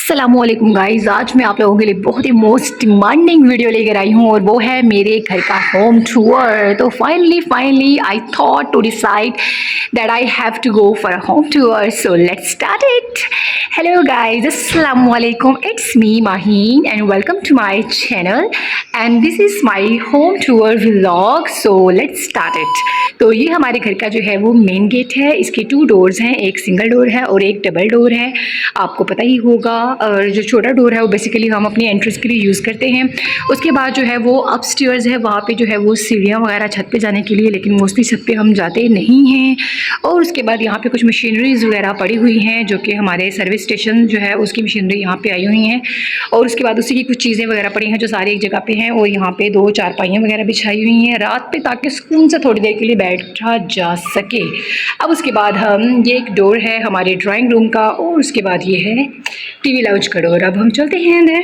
अस्सलामुअलैकुम गाइस, आज मैं आप लोगों के लिए बहुत ही मोस्ट डिमांडिंग वीडियो लेकर आई हूँ और वो है मेरे घर का होम टूर। तो finally I thought to decide that I have to go for a home tour, so let's start it. Hello guys, अस्सलामुअलैकुम, it's me Maheen and welcome to my channel and this is my home tour vlog. So let's start it. तो ये हमारे घर का जो है वो main gate है। इसके 2 डोर्स हैं, एक सिंगल डोर है और एक डबल डोर है, आपको पता ही होगा। और जो छोटा डोर है वो बेसिकली हम अपनी एंट्रेंस के लिए यूज़ करते हैं। उसके बाद जो है वो अपस्टेयर्स है, वहाँ पे जो है वो सीढ़ियाँ वगैरह छत पे जाने के लिए, लेकिन मोस्टली छत पे हम जाते नहीं हैं। और उसके बाद यहाँ पे कुछ मशीनरीज वगैरह पड़ी हुई हैं जो कि हमारे सर्विस स्टेशन जो है उसकी मशीनरी यहाँ पे आई हुई हैं। और उसके बाद उसी की कुछ चीज़ें वगैरह पड़ी हैं जो सारी एक जगह पे हैं। और यहाँ पे 2 चारपाइयाँ वगैरह बिछाई हुई हैं रात पे, ताकि सुकून से थोड़ी देर के लिए बैठा जा सके। अब उसके बाद ये एक डोर है हमारे ड्राइंग रूम का और उसके बाद ये है टीवी लाउंज का डोर। अब हम चलते हैं अंदर।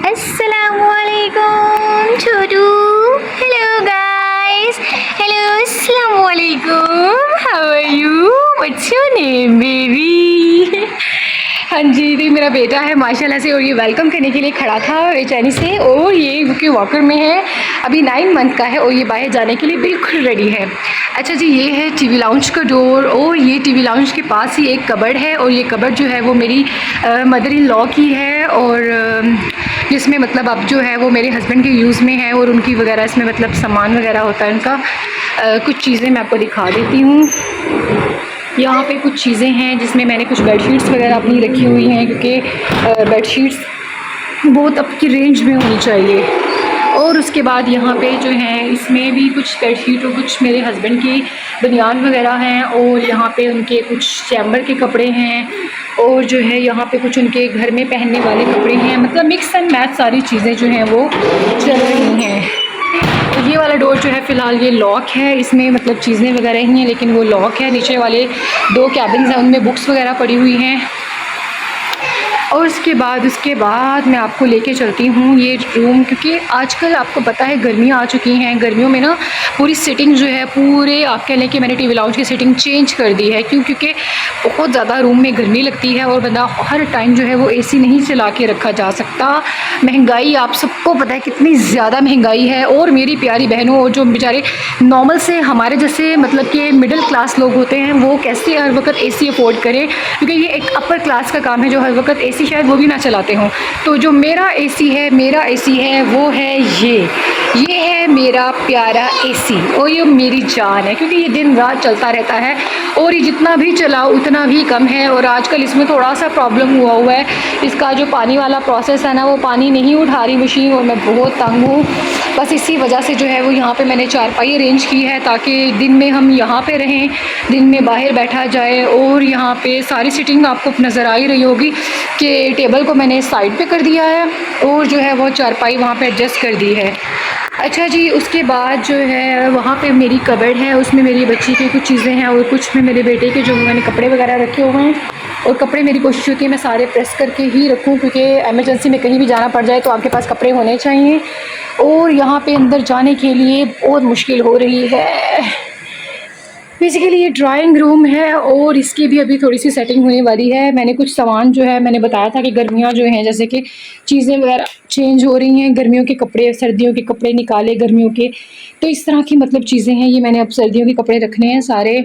अस्सलामुअलैकुम छोटू, हेलो गाइस, हेलो अस्सलामुअलैकुम, how are you, what's your name baby. हाँ जी, तो मेरा बेटा है माशाल्लाह से, और ये वेलकम करने के लिए खड़ा था बेचैनी से। और ये क्योंकि वॉकर में है, अभी 9 मंथ का है और ये बाहर जाने के लिए बिल्कुल रेडी है। अच्छा जी, ये है टीवी लाउंज का डोर और ये टीवी लाउंज के पास ही एक कबर्ड है। और ये कबर्ड जो है वो मेरी मदर इन लॉ की है और जिसमें मतलब अब जो है वो मेरे हस्बैंड के यूज़ में है और उनकी वगैरह इसमें मतलब सामान वगैरह होता है उनका। कुछ चीज़ें मैं आपको दिखा देती हूँ। यहाँ पे कुछ चीज़ें हैं जिसमें मैंने कुछ बेडशीट्स वगैरह अपनी रखी हुई हैं, क्योंकि बेडशीट्स बहुत आपकी रेंज में होनी चाहिए। और उसके बाद यहाँ पे जो है इसमें भी कुछ बेडशीट और कुछ मेरे हस्बैंड की बनियान वगैरह हैं। और यहाँ पे उनके कुछ चैम्बर के कपड़े हैं और जो है यहाँ पे कुछ उनके घर में पहनने वाले कपड़े हैं। मतलब मिक्स एंड मैच सारी चीज़ें जो हैं वो चल रही हैं। तो ये वाला डोर जो है फ़िलहाल ये लॉक है, इसमें मतलब चीज़ें वगैरह ही हैं लेकिन वो लॉक है। नीचे वाले 2 कैबिन्स हैं, उनमें बुक्स वगैरह पड़ी हुई हैं। और उसके बाद मैं आपको लेके चलती हूँ ये रूम, क्योंकि आजकल आपको पता है गर्मियाँ आ चुकी हैं। गर्मियों में ना पूरी सिटिंग जो है पूरे आप कह लें कि मैंने टीवी लाउंज की सिटिंग चेंज कर दी है, क्योंकि बहुत ज़्यादा रूम में गर्मी लगती है और बंदा हर टाइम जो है वो एसी नहीं चला के रखा जा सकता। महंगाई आप सबको पता है कितनी ज़्यादा महंगाई है। और मेरी प्यारी बहनों, और जो बेचारे नॉर्मल से हमारे जैसे मतलब कि मिडिल क्लास लोग होते हैं, वो कैसे हर वक्त एसी अफोर्ड करें, क्योंकि ये एक अपर क्लास का काम है जो हर वक्त एसी शायद वो भी ना चलाते हों। तो जो मेरा एसी है वो है ये है मेरा प्यारा एसी और ये मेरी जान है, क्योंकि ये दिन रात चलता रहता है और ये जितना भी चलाओ उतना भी कम है। और आजकल इसमें थोड़ा सा प्रॉब्लम हुआ है, इसका जो पानी वाला प्रोसेस है ना, वो पानी नहीं उठा रही मशीन और मैं बहुत तंग हूँ। बस इसी वजह से जो है वो यहाँ पे मैंने चारपाई अरेंज की है, ताकि दिन में हम यहाँ पे रहें, दिन में बाहर बैठा जाए। और यहाँ पे सारी सिटिंग आपको नज़र आ ही रही होगी कि टेबल को मैंने साइड पे कर दिया है और जो है वो चारपाई वहाँ पे एडजस्ट कर दी है। अच्छा जी, उसके बाद जो है वहाँ पे मेरी कबर्ड है, उसमें मेरी बच्ची की कुछ चीज़ें हैं और कुछ में मेरे बेटे के जो मैंने कपड़े वगैरह रखे हुए हैं। और कपड़े मेरी कोशिश होती है मैं सारे प्रेस करके ही रखूँ, क्योंकि एमरजेंसी में कहीं भी जाना पड़ जाए तो आपके पास कपड़े होने चाहिए। और यहाँ पे अंदर जाने के लिए बहुत मुश्किल हो रही है। बेसिकली ये ड्राइंग रूम है और इसकी भी अभी थोड़ी सी सेटिंग होने वाली है। मैंने कुछ सामान जो है, मैंने बताया था कि गर्मियाँ जो हैं जैसे कि चीज़ें वगैरह चेंज हो रही हैं, गर्मियों के कपड़े सर्दियों के कपड़े निकाले गर्मियों के, तो इस तरह की मतलब चीज़ें हैं। ये मैंने अब सर्दियों के कपड़े रखने हैं सारे।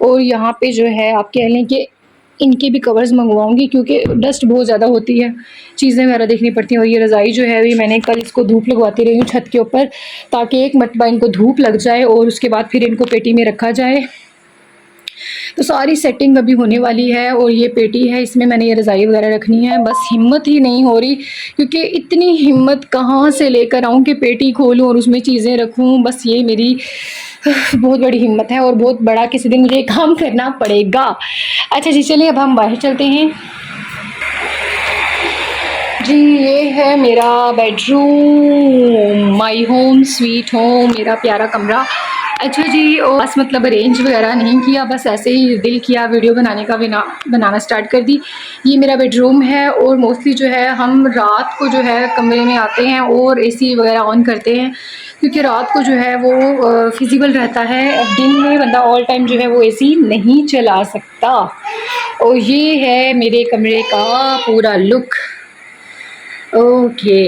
और यहाँ पे जो है आप कह लें कि इनके भी कवर्स मंगवाऊंगी, क्योंकि डस्ट बहुत ज़्यादा होती है, चीज़ें वगैरह देखनी पड़ती हैं। और ये रज़ाई जो है अभी मैंने कल इसको धूप लगवाती रही हूँ छत के ऊपर, ताकि एक मरतबा इनको धूप लग जाए और उसके बाद फिर इनको पेटी में रखा जाए। तो सारी सेटिंग अभी होने वाली है। और ये पेटी है, इसमें मैंने ये रज़ाई वगैरह रखनी है। बस हिम्मत ही नहीं हो रही, क्योंकि इतनी हिम्मत कहाँ से लेकर आऊँ कि पेटी खोलूँ और उसमें चीज़ें रखूँ। बस ये मेरी बहुत बड़ी हिम्मत है और बहुत बड़ा किसी दिन मुझे काम करना पड़ेगा। अच्छा जी, चलिए अब हम बाहर चलते हैं। जी, ये है मेरा bedroom, my home sweet home, मेरा प्यारा कमरा। अच्छा जी, और बस मतलब अरेंज वगैरह नहीं किया, बस ऐसे ही दिल किया वीडियो बनाने का, बनाना स्टार्ट कर दी। ये मेरा बेडरूम है और मोस्टली जो है हम रात को जो है कमरे में आते हैं और एसी वगैरह ऑन करते हैं, क्योंकि रात को जो है वो फिजिबल रहता है। अब दिन में बंदा ऑल टाइम जो है वो एसी नहीं चला सकता। और ये है मेरे कमरे का पूरा लुक। ओके,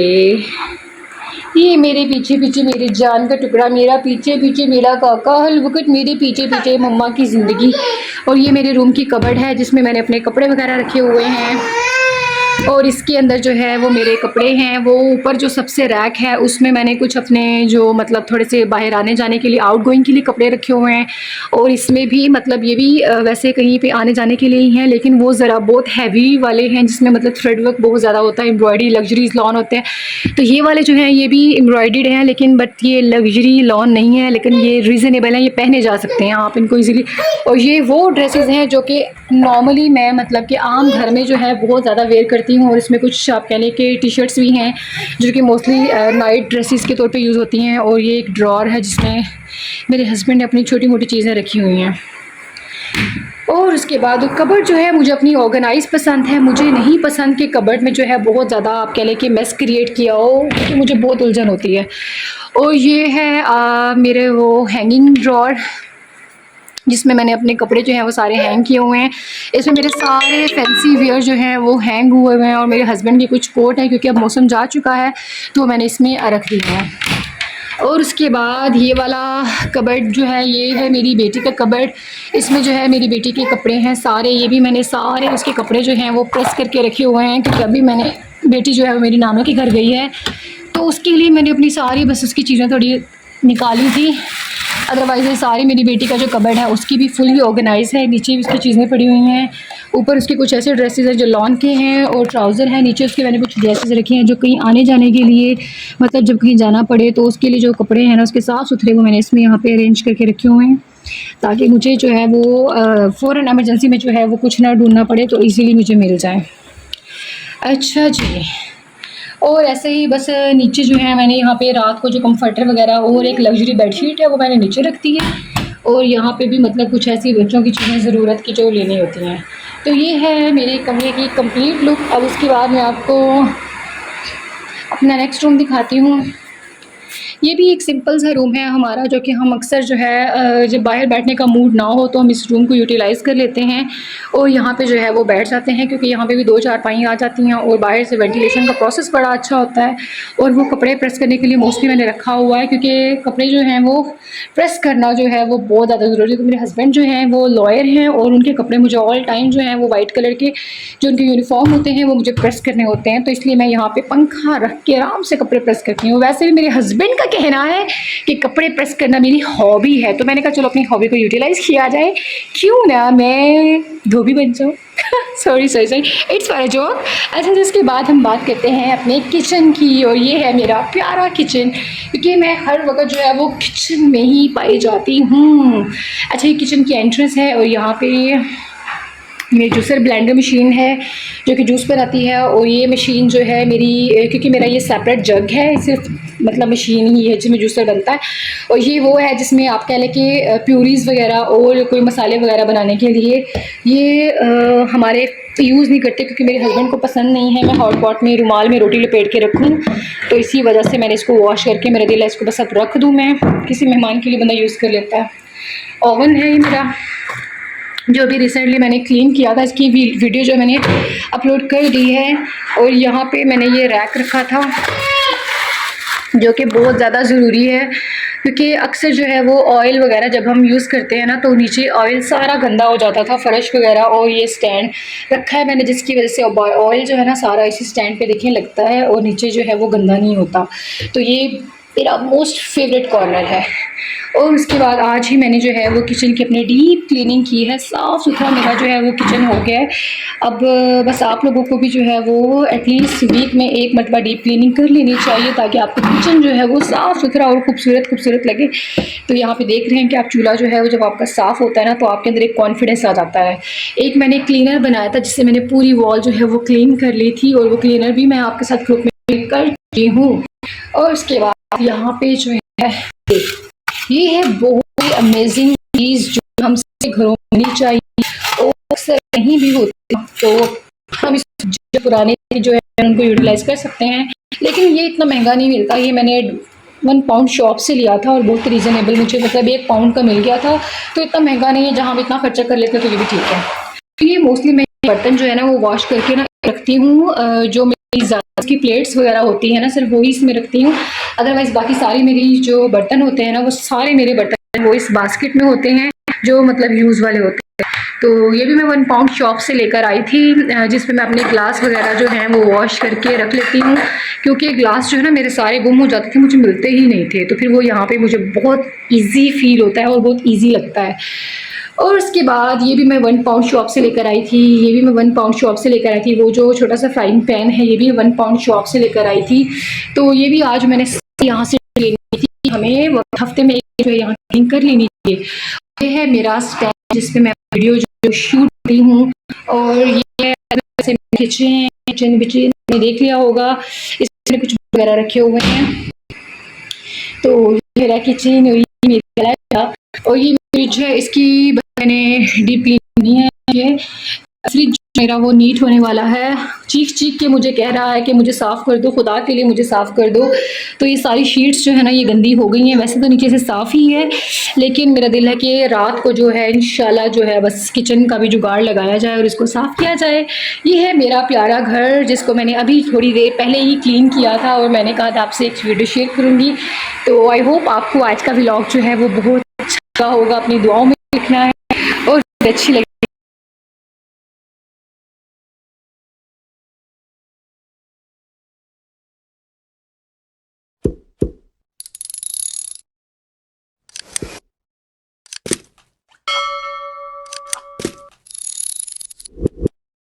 ये मेरे पीछे पीछे मेरी जान का टुकड़ा, मेरा पीछे पीछे मेरा काका, हल वक्त मेरे पीछे पीछे मम्मा की ज़िंदगी। और ये मेरे रूम की कबर्ड है जिसमें मैंने अपने कपड़े वगैरह रखे हुए हैं। और इसके अंदर जो है वो मेरे कपड़े हैं। वो ऊपर जो सबसे रैक है उसमें मैंने कुछ अपने जो मतलब थोड़े से बाहर आने जाने के लिए, आउट गोइंग के लिए कपड़े रखे हुए हैं। और इसमें भी मतलब ये भी वैसे कहीं पे आने जाने के लिए ही हैं, लेकिन वो ज़रा बहुत हैवी वाले हैं जिसमें मतलब थ्रेड वर्क बहुत ज़्यादा होता है, एम्ब्रॉयडरी लग्जरीज लॉन होते हैं। तो ये वाले जो हैं ये भी एम्ब्रॉयडर्ड हैं, लेकिन बट ये लग्जरी लॉन नहीं है, लेकिन ये रीज़नेबल हैं, ये पहने जा सकते हैं आप इनको ईज़िली। और ये वो ड्रेसेस हैं जो कि नॉर्मली मैं मतलब कि आम घर में जो है बहुत ज़्यादा वेयर करती हूँ। और इसमें कुछ आप कह लें कि टी शर्ट्स भी हैं जो कि मोस्टली नाइट ड्रेसेस के तौर पे यूज़ होती हैं। और ये एक ड्रॉर है जिसमें मेरे हस्बैंड ने अपनी छोटी मोटी चीज़ें रखी हुई हैं। और उसके बाद कबर्ड जो है मुझे अपनी ऑर्गेनाइज पसंद है, मुझे नहीं पसंद कि कबर्ड में जो है बहुत ज़्यादा आप कह लें कि मेस क्रिएट किया हो, क्योंकि मुझे बहुत उलझन होती है। और ये है मेरे वो हैंगिंग ड्रॉर जिसमें मैंने अपने कपड़े जो हैं वो सारे हैंग किए हुए हैं। इसमें मेरे सारे फैंसी वियर जो हैं वो हैंग हुए हुए हैं। और मेरे हस्बैंड के कुछ कोट हैं, क्योंकि अब मौसम जा चुका है तो मैंने इसमें रख दिया है। और उसके बाद ये वाला कबर्ड जो है ये है मेरी बेटी का कबर्ड। इसमें जो है मेरी बेटी के कपड़े हैं सारे, ये भी मैंने सारे उसके कपड़े जो हैं वो प्रेस करके रखे हुए हैं, क्योंकि अभी मैंने बेटी जो है वो मेरी नानों के घर गई है तो उसके लिए मैंने अपनी सारी बस उसकी चीज़ें थोड़ी निकाली थी। अदरवाइज़ ये सारी मेरी बेटी का जो कबर्ड है उसकी भी फुली ऑर्गेनाइज है। नीचे भी उसकी चीज़ें पड़ी हुई हैं, ऊपर उसके कुछ ऐसे ड्रेसेस हैं जो लॉन के हैं और ट्राउज़र है। नीचे उसके मैंने कुछ ड्रेसेस रखी हैं जो कहीं आने जाने के लिए, मतलब जब कहीं जाना पड़े तो उसके लिए जो कपड़े हैं ना उसके साफ़ सुथरे वो मैंने इसमें यहाँ पे अरेंज करके रखे हुए हैं, ताकि मुझे जो है वो फ़ौरन एमरजेंसी में जो है वो कुछ ना ढूंढना पड़े, तो ईज़िली मुझे मिल जाए। अच्छा जी, और ऐसे ही बस नीचे जो है मैंने यहाँ पे रात को जो कंफर्टर वगैरह और एक लग्जरी बेडशीट है वो मैंने नीचे रख दी है। और यहाँ पे भी मतलब कुछ ऐसी बच्चों की चीज़ें ज़रूरत की जो लेनी होती हैं। तो ये है मेरे कमरे की कंप्लीट लुक। अब उसके बाद मैं आपको अपना नेक्स्ट रूम दिखाती हूँ। ये भी एक सिंपल सा रूम है हमारा, जो कि हम अक्सर जो है जब बाहर बैठने का मूड ना हो तो हम इस रूम को यूटिलाइज़ कर लेते हैं और यहाँ पे जो है वो बैठ जाते हैं, क्योंकि यहाँ पे भी 2 चारपाई आ जाती हैं और बाहर से वेंटिलेशन का प्रोसेस बड़ा अच्छा होता है। और वो कपड़े प्रेस करने के लिए मोस्टली मैंने रखा हुआ है, क्योंकि कपड़े जो हैं वो प्रेस करना जो है वो बहुत ज़्यादा ज़रूरी है। तो मेरे हस्बैंड जो हैं वो लॉयर हैं और उनके कपड़े मुझे ऑल टाइम जो हैं वो वाइट कलर के जो उनके यूनिफॉर्म होते हैं वो मुझे प्रेस करने होते हैं, तो इसलिए मैं यहाँ पे पंखा रख के आराम से कपड़े प्रेस करती हूँ। वैसे भी मेरे हस्बैंड का कहना है कि कपड़े प्रेस करना मेरी हॉबी है, तो मैंने कहा चलो अपनी हॉबी को यूटिलाइज किया जाए, क्यों ना मैं धोबी बन जाऊँ। Sorry it's for a joke. अच्छा, जिसके बाद हम बात करते हैं अपने किचन की, और ये है मेरा प्यारा किचन, क्योंकि मैं हर वक्त जो है वो किचन में ही पाई जाती हूँ। अच्छा, ये किचन की एंट्रेंस है और यहाँ पे मेरी जूसर ब्लेंडर मशीन है जो कि जूस बनाती है। और ये मशीन जो है मेरी, क्योंकि मेरा ये सेपरेट जग है, सिर्फ मतलब मशीन ही है जिसमें जूसर बनता है। और ये वो है जिसमें आप कह लें कि प्यूरीज़ वगैरह और कोई मसाले वगैरह बनाने के लिए ये हमारे यूज़ नहीं करते, क्योंकि मेरे हस्बैंड को पसंद नहीं है मैं हॉट पॉट में रुमाल में रोटी लपेट के रखूँ, तो इसी वजह से मैंने इसको वॉश करके, मेरा दिल है इसको बस अब रख दूँ, मैं किसी मेहमान के लिए बंदा यूज़ कर लेता है। ओवन है ये मेरा, जो भी रिसेंटली मैंने क्लीन किया था, इसकी वीडियो जो मैंने अपलोड कर दी है। और यहाँ पे मैंने ये रैक रखा था जो कि बहुत ज़्यादा ज़रूरी है, क्योंकि अक्सर जो है वो ऑयल वगैरह जब हम यूज़ करते हैं ना तो नीचे ऑयल सारा गंदा हो जाता था, फर्श वगैरह। और ये स्टैंड रखा है मैंने जिसकी वजह से ऑयल जो है ना सारा इसी स्टैंड पे देखें लगता है और नीचे जो है वो गंदा नहीं होता। तो ये मेरा मोस्ट फेवरेट कॉर्नर है। और उसके बाद आज ही मैंने जो है वो किचन की अपने डीप क्लीनिंग की है, साफ़ सुथरा मेरा जो है वो किचन हो गया है। अब बस आप लोगों को भी जो है वो एटलीस्ट वीक में 1 मरतबा डीप क्लीनिंग कर लेनी चाहिए, ताकि आपका किचन जो है वो साफ़ सुथरा और खूबसूरत लगे। तो यहाँ पे देख रहे हैं कि आप चूल्हा जो है वो जब आपका साफ़ होता है ना तो आपके अंदर एक कॉन्फिडेंस आ जाता है। एक मैंने क्लीनर बनाया था जिससे मैंने पूरी वॉल जो है वो क्लीन कर ली थी, और वो क्लीनर भी मैं आपके साथ ग्रुप में करती हूँ। और उसके बाद यहाँ पे जो है ये है बहुत अमेजिंग चीज़ जो हमसे घरों में होनी चाहिए और अक्सर कहीं भी होती है, तो हम इस जो पुराने जो है उनको यूटिलाइज कर सकते हैं। लेकिन ये इतना महंगा नहीं मिलता, ये मैंने 1 पाउंड शॉप से लिया था और बहुत रीज़नेबल मुझे मतलब 1 पाउंड का मिल गया था, तो इतना महंगा नहीं है, जहाँ हम इतना खर्चा कर लेते हैं तो ये भी ठीक है। तो ये मोस्टली मैं बर्तन जो है ना वो वॉश करके ना रखती हूँ, जो मेरी ज़्यादा की प्लेट्स वगैरह होती हैं ना सिर्फ वही इसमें रखती हूँ, अदरवाइज़ बाकी सारी मेरी जो बर्तन होते हैं ना वो सारे मेरे बर्तन वो इस बास्केट में होते हैं जो मतलब यूज़ वाले होते हैं। तो ये भी मैं 1 पाउंड शॉप से लेकर आई थी, जिसमें मैं अपने ग्लास वगैरह जो हैं वो वॉश करके रख लेती हूँ, क्योंकि ग्लास जो है ना मेरे सारे गुम हो जाते थे, मुझे मिलते ही नहीं थे, तो फिर वो यहाँ पे मुझे बहुत ईजी फील होता है और बहुत ईजी लगता है। और उसके बाद ये भी मैं 1 पाउंड शॉप से लेकर आई थी, ये भी मैं 1 पाउंड शॉप से लेकर आई थी, वो जो छोटा सा फ्राइंग पैन है ये भी 1 पाउंड शॉप से लेकर आई थी। तो ये भी आज मैंने यहाँ से लेनी थी, हमें हफ्ते में एक जो है यहाँ क्लीन कर लेनी चाहिए। ये है मेरा स्टैंड जिसपे मैं वीडियो जो शूट करती हूँ, और ये किचन किचन विचन ने देख लिया होगा, इसमें कुछ वगैरह रखे हुए हैं। तो ये मेरा किचन और ये मेरा, और ये फ्रिज है, इसकी मैंने डीप क्लीन नहीं है, ये फ्रिज मेरा वो नीट होने वाला है, चीख चीख के मुझे कह रहा है कि मुझे साफ़ कर दो, खुदा के लिए मुझे साफ़ कर दो। तो ये सारी शीट्स जो है ना ये गंदी हो गई हैं, वैसे तो नीचे से साफ़ ही है, लेकिन मेरा दिल है कि रात को जो है इंशाल्लाह जो है बस किचन का भी जुगाड़ लगाया जाए और इसको साफ़ किया जाए। ये है मेरा प्यारा घर जिसको मैंने अभी थोड़ी देर पहले ही क्लीन किया था, और मैंने कहा था आपसे एक वीडियो शेयर करूँगी। तो आई होप आपको आज का व्लॉग जो है वो बहुत अच्छा होगा, अपनी दुआओं में लिखना है और अच्छी लगी